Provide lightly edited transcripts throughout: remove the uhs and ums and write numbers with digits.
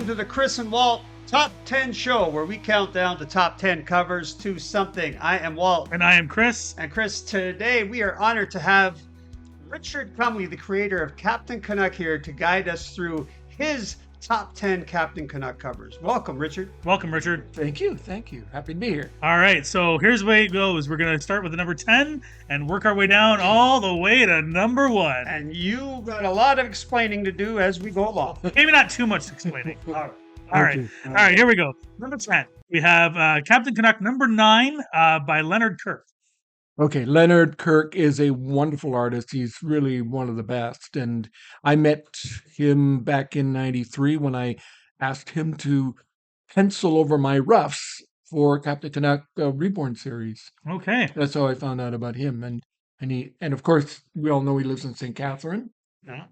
welcome to the Chris and Walt Top 10 Show, where we count down the top 10 covers to something. I am Walt. And I am Chris. And Chris, today we are honored to have Richard Crumley, the creator of Captain Canuck, here to guide us through his top 10 Captain Canuck covers. Welcome, Richard. Welcome, Richard. Thank you. Happy to be here. All right, so here's the way it goes. We're going to start with the number 10 and work our way down all the way to number 1. And you got a lot of explaining to do as we go along. Maybe not too much explaining. All All right, here we go. Number 10. We have Captain Canuck number 9 by Leonard Kirk. Okay, Leonard Kirk is a wonderful artist. He's really one of the best. And I met him back in 93 when I asked him to pencil over my roughs for Captain Canuck Reborn series. Okay. That's how I found out about him. And of course, we all know he lives in St. Catherine.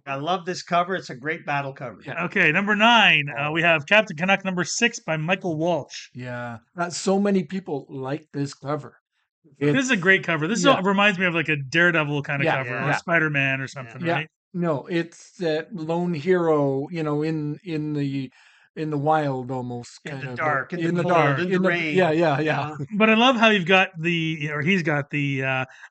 I love this cover. It's a great battle cover. Yeah. Okay, number 9. We have Captain Canuck number 6 by Michael Walsh. Yeah, so many people like this cover. This is a great cover. This reminds me of like a Daredevil kind of cover or Spider-Man or something, right? No, it's that lone hero, in the wild almost, In kind the of dark, in the dark, cold, in the rain. Yeah. But I love how he's got the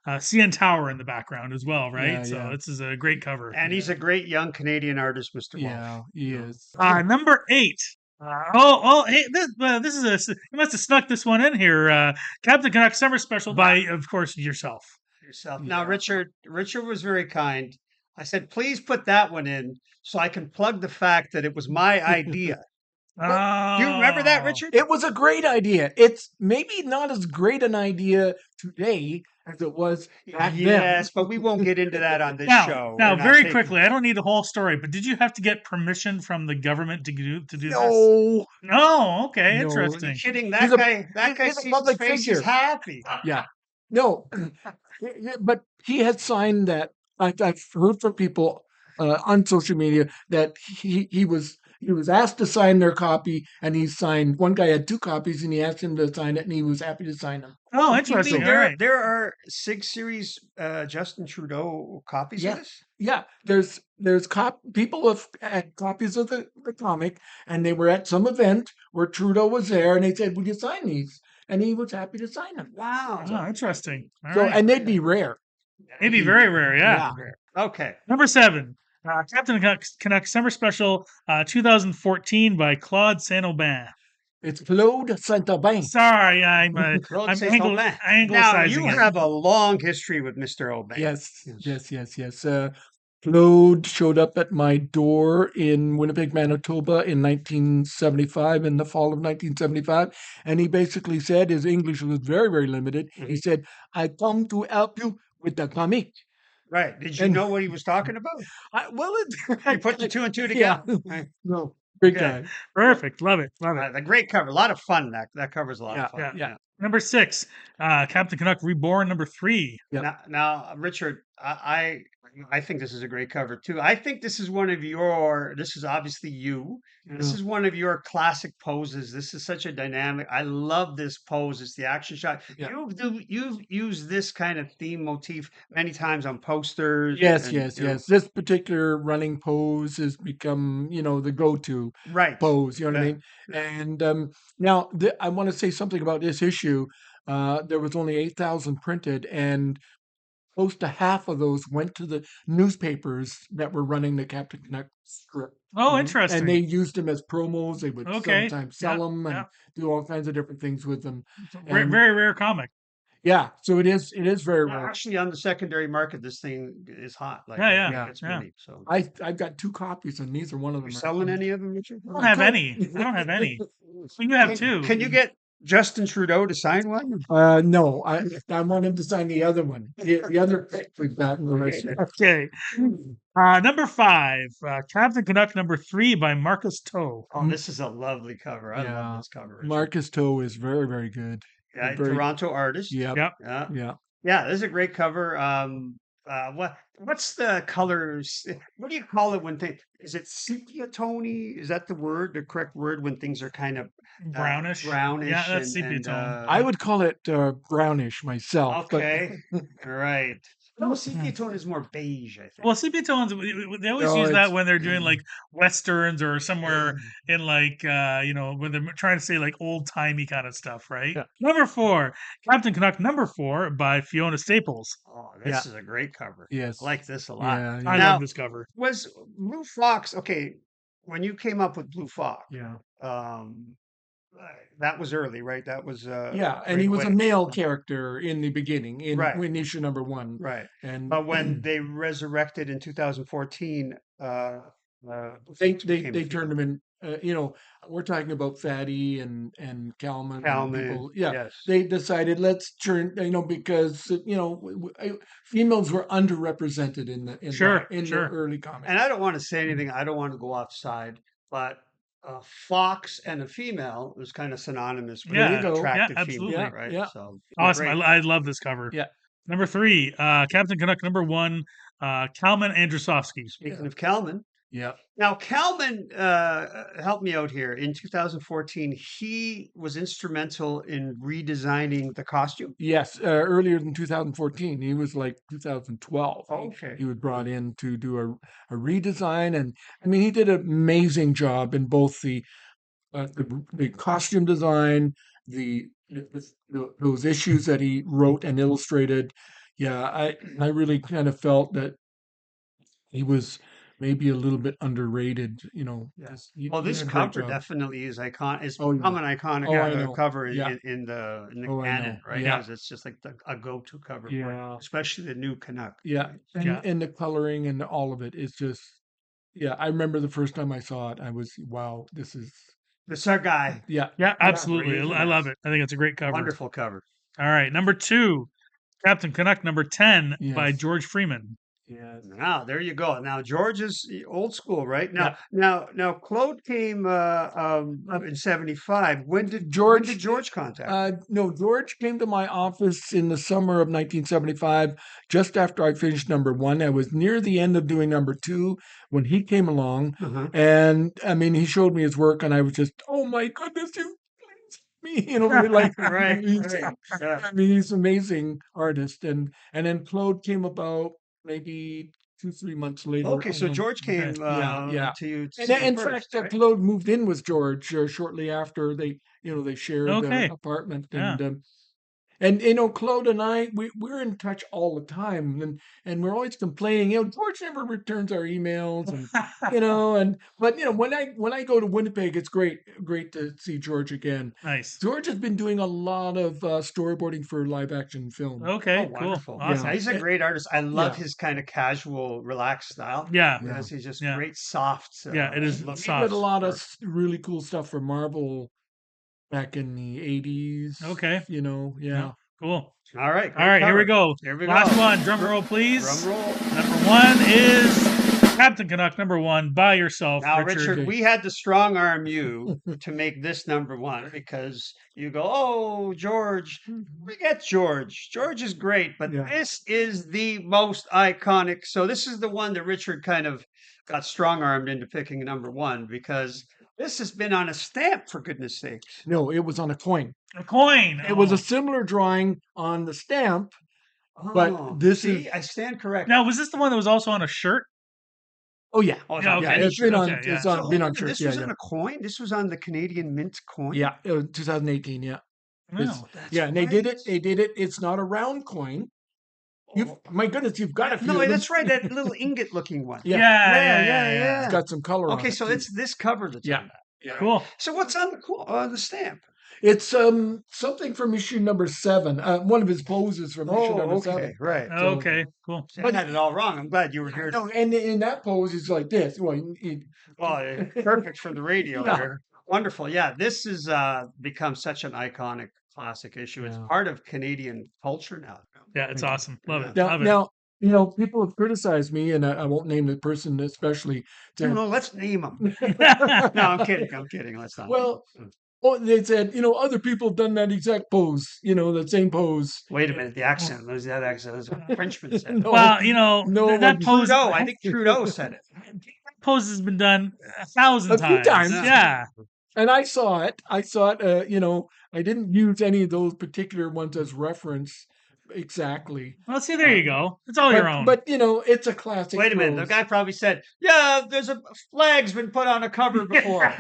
CN Tower in the background as well, right? Yeah, so this is a great cover. And he's a great young Canadian artist, Mr. Walsh. Yeah, he is. Number 8. Hey, this is you must have snuck this one in here. Captain Canuck Summer Special by, of course, yourself. Now, Richard was very kind. I said, please put that one in so I can plug the fact that it was my idea. Do you remember that, Richard? It was a great idea. It's maybe not as great an idea today as it was back then. Yes, but we won't get into that on this show. Now, very quickly, I don't need the whole story, but did you have to get permission from the government to do this? No. Okay, No. interesting. Are you kidding? He's That guy he's a sees public his face figure. is happy. Yeah. No, but he had signed that. I've heard from people on social media that he was asked to sign their copy, and he signed. One guy had 2 copies, and he asked him to sign it, and he was happy to sign them. Oh, You interesting. mean All right. there are 6 series Justin Trudeau copies of this? Yeah, there's people have had copies of the comic, and they were at some event where Trudeau was there, and they said, "Would you sign these?" And he was happy to sign them. Wow. Oh, interesting. All So, right. and they'd be rare. Maybe very rare, yeah. Okay. Number 7. Captain Canuck Summer Special 2014 by Claude San. It's Claude San. Sorry, I'm Claude San. Now, anglicizing you it. have a long history with Mr. Aubin. Yes. Claude showed up at my door in Winnipeg, Manitoba in 1975, in the fall of 1975. And he basically said, his English was very, very limited. Mm-hmm. He said, "I come to help you with the comic." Right. Did you know what he was talking about? You put the 2 and 2 together. Yeah. No, great Okay. guy. Perfect. Love it. The great cover. A lot of fun. That covers a lot of fun. Yeah. Number 6. Captain Canuck Reborn number 3. Yeah. Now, Richard, I think this is a great cover too. I think this is this is obviously you. This is one of your classic poses. This is such a dynamic. I love this pose. It's the action shot. Yeah. You've used this kind of theme motif many times on posters. Yes. and, This particular running pose has become, the go-to Right. pose. You know what I Yeah. mean? And now I want to say something about this issue. There was only 8,000 printed, and close to half of those went to the newspapers that were running the Captain Canuck strip. Oh, interesting. And they used them as promos. They would sometimes sell them and do all kinds of different things with them. Very, very rare comic. Yeah, so it is very rare. Actually, on the secondary market, this thing is hot. It's Yeah. really so. I've got 2 copies, and neither one of them You are selling any of them, Richard? I don't have any. So you have 2. Can you get Justin Trudeau to sign one? No, I want him to sign the other one. The other pick we've got in the list. Okay. Number 5. Captain Canuck number 3 by Marcus Toe. Oh, this is a lovely cover. I love this cover. Richard. Marcus Toe is very, very good. Yeah, Toronto artist. Yep. Yeah. This is a great cover. What's the colors? What do you call it when things? Is it sepia tony? Is that the correct word when things are kind of Brownish. Brownish. Yeah, that's sepia tone. I would call it brownish myself. Okay. Right. No, sepia tone is more beige, I think. Well, sepia tones, they always No, use that it's- when they're doing like westerns or somewhere in like, when they're trying to say like old timey kind of stuff, right? Yeah. Number 4, Captain Canuck number 4 by Fiona Staples. Oh, this is a great cover. Yes. I like this a lot. Yeah. I Now, love this cover. was Blue Fox okay? When you came up with Blue Fox, Yeah. um, that was early, right? That was Yeah, and right he was a away. male character in the beginning, Right. in issue number 1. Right. And But when they resurrected in 2014, they became they a turned him in. We're talking about Fatty and Calman and Calman, people. Yeah, yes. they decided let's turn. because females were underrepresented in Sure, the sure. early comics. And I don't want to say anything. I don't want to go offside, but fox and a female was kind of synonymous with Yeah, There you go. attractive yeah, female, absolutely. right? Yeah. So Awesome. great. I love this cover. Yeah. Number 3, Captain Canuck number 1, Calman Androski. Speaking of Calman, Yeah. now Calman helped me out here. In 2014, he was instrumental in redesigning the costume. Yes, earlier than 2014, he was like 2012. Okay. He was brought in to do a redesign, and I mean, he did an amazing job in both the costume design, those issues that he wrote and illustrated. Yeah, I really kind of felt that he was maybe a little bit underrated. Yes. He Well, this did a great cover job. definitely is icon. It's Oh, become yeah. an iconic Oh, I know. cover Yeah. in the Oh, I canon, know. right? Yeah. Because it's just like a go-to cover, Yeah. especially the new Canuck. Yeah, right? and the coloring and all of it is just yeah, I remember the first time I saw it, I was, "Wow, this is" This is our guy. yeah, Yeah, absolutely. Great I love cover. it. I think it's a great cover. Wonderful cover. All right, number 2, Captain Canuck number 10 by Yes. George Freeman. yes. Now there you go. Now George is old school, right? Yeah. Now Claude came up in '75. When did George George contact? no, George came to my office in the summer of 1975, just after I finished number 1. I was near the end of doing number 2 when he came along, Uh-huh. and, I mean, he showed me his work, and I was just, "Oh my goodness, you me," really like Right, he's right. Yeah. I mean, he's an amazing artist, and then Claude came about maybe 2-3 months later. Okay, so George came yeah. to you to And see him in first, fact, right? Claude moved in with George shortly after they shared Okay. the apartment, Yeah. and Claude and I we're in touch all the time, and we're always complaining. George never returns our emails, and but when I go to Winnipeg, it's great to see George again. Nice. George has been doing a lot of storyboarding for live action film. Okay, Oh, cool. wonderful. Awesome. Yeah, he's a great artist. I love Yeah. his kind of casual, relaxed style. Yeah. Because he's just Yeah. great, soft. Yeah, it is look. He soft. did a lot of really cool stuff for Marvel back in the 80s. Okay. Yeah. Cool. All right. All right, here we cover. go. Here we Last go. one. Drum roll, please. Drum roll. Number 1 is Captain Canuck number 1 by yourself, Now, Richard. Richard, we had to strong arm you to make this number 1 because you go, oh, George, forget George. George is great, but Yeah. this is the most iconic. So this is the one that Richard kind of got strong armed into picking number 1 because this has been on a stamp, for goodness sakes. No, it was on a coin. A coin. It was Oh. a similar drawing on the stamp. But this see, is- I stand corrected. Now, was this the one that was also on a shirt? Oh yeah. Oh, it's Yeah, on okay. any It's been shirt. on. Okay, yeah. It's So on. hold Been on, on shirts. this Yeah, was yeah. on a coin. This was on the Canadian Mint coin. Yeah, 2018. Yeah. It's- Wow. That's yeah, and they did it. right. They did it. It's not a round coin. My goodness, you've got a few. No, of them. that's right. That little ingot-looking one. Yeah. Yeah. It's got some color on Okay, it. so too. it's this cover that's Yeah. on that. Yeah. Cool. So what's on the stamp? It's something from issue number 7. One of his poses from issue number 7. right. Okay, cool. See, I had it all wrong. I'm glad you were here. No, and in that pose, it's like this. Well, Oh, perfect for the radio Yeah. there. Wonderful. Yeah, this has become such an iconic classic issue. It's Yeah. part of Canadian culture now. Yeah, it's awesome. Love it. now, Love it. now, people have criticized me, and I won't name the person especially. No, let's name them. No, I'm kidding. I'm kidding. Let's not. Well, they said, other people have done that exact pose, that same pose. Wait a minute. The accent. There's that accent. There's a Frenchman said. No, Well, no, that but pose, Trudeau. I think Trudeau said it. pose has been done 1,000 A few times. Yeah. and I saw it. I didn't use any of those particular ones as reference, exactly. Well, see, there you go. It's all your own. But it's a classic. Wait a minute. The pose. guy probably said, "Yeah, there's a flag's been put on a cover before.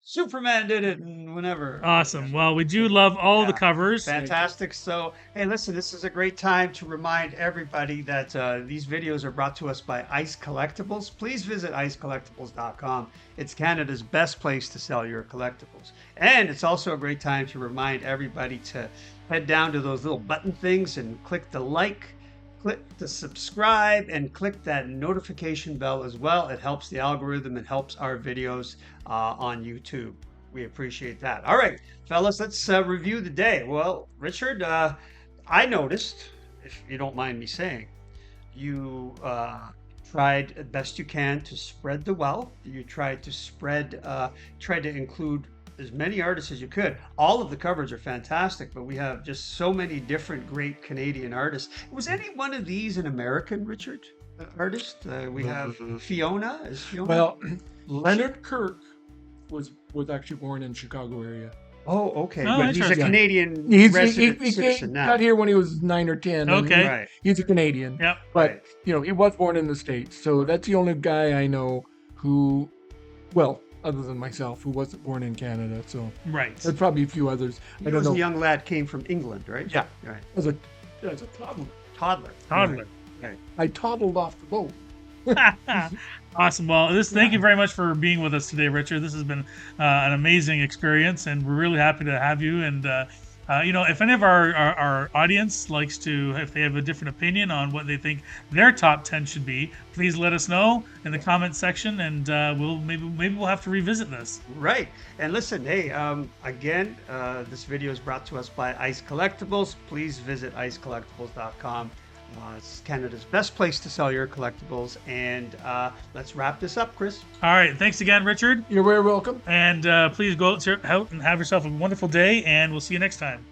Superman did it, and whenever." Awesome. Well, we do love all the Yeah. covers. Fantastic. So, hey, listen, this is a great time to remind everybody that these videos are brought to us by Ice Collectibles. Please visit icecollectibles.com. It's Canada's best place to sell your collectibles. And it's also a great time to remind everybody to head down to those little button things and click the like, click the subscribe, and click that notification bell as well. It helps the algorithm and helps our videos on YouTube. We appreciate that. All right, fellas, let's review the day. Well, Richard, I noticed, if you don't mind me saying, you tried as best you can to spread the wealth. You tried to tried to include as many artists as you could. All of the covers are fantastic, but we have just so many different great Canadian artists. Was any one of these an American, Richard, artist? We have Fiona. Is Fiona? Well, Leonard Kirk was actually born in Chicago area. Oh, okay. Oh, But he's a interesting. Canadian He resident citizen now. got here when he was 9 or 10. and Okay. Right. he's a Canadian. Yep. But Right. he was born in the States, so that's the only guy I know who, well, other than myself, who wasn't born in Canada. So Right. there's probably a few others. I He don't was know. a young lad, came from England, right? Yeah. Right. As a toddler, Toddler. Toddler. I toddled off the boat. Awesome. Well, thank you very much for being with us today, Richard. This has been an amazing experience, and we're really happy to have you. And if any of our audience likes to, if they have a different opinion on what they think their top 10 should be, please let us know in the comment section, and maybe we'll have to revisit this. Right. And listen, hey, again, this video is brought to us by Ice Collectibles. Please visit icecollectibles.com. It's Canada's best place to sell your collectibles. And let's wrap this up, Chris. All right. Thanks again, Richard. You're very welcome. And please go out and have yourself a wonderful day, and we'll see you next time.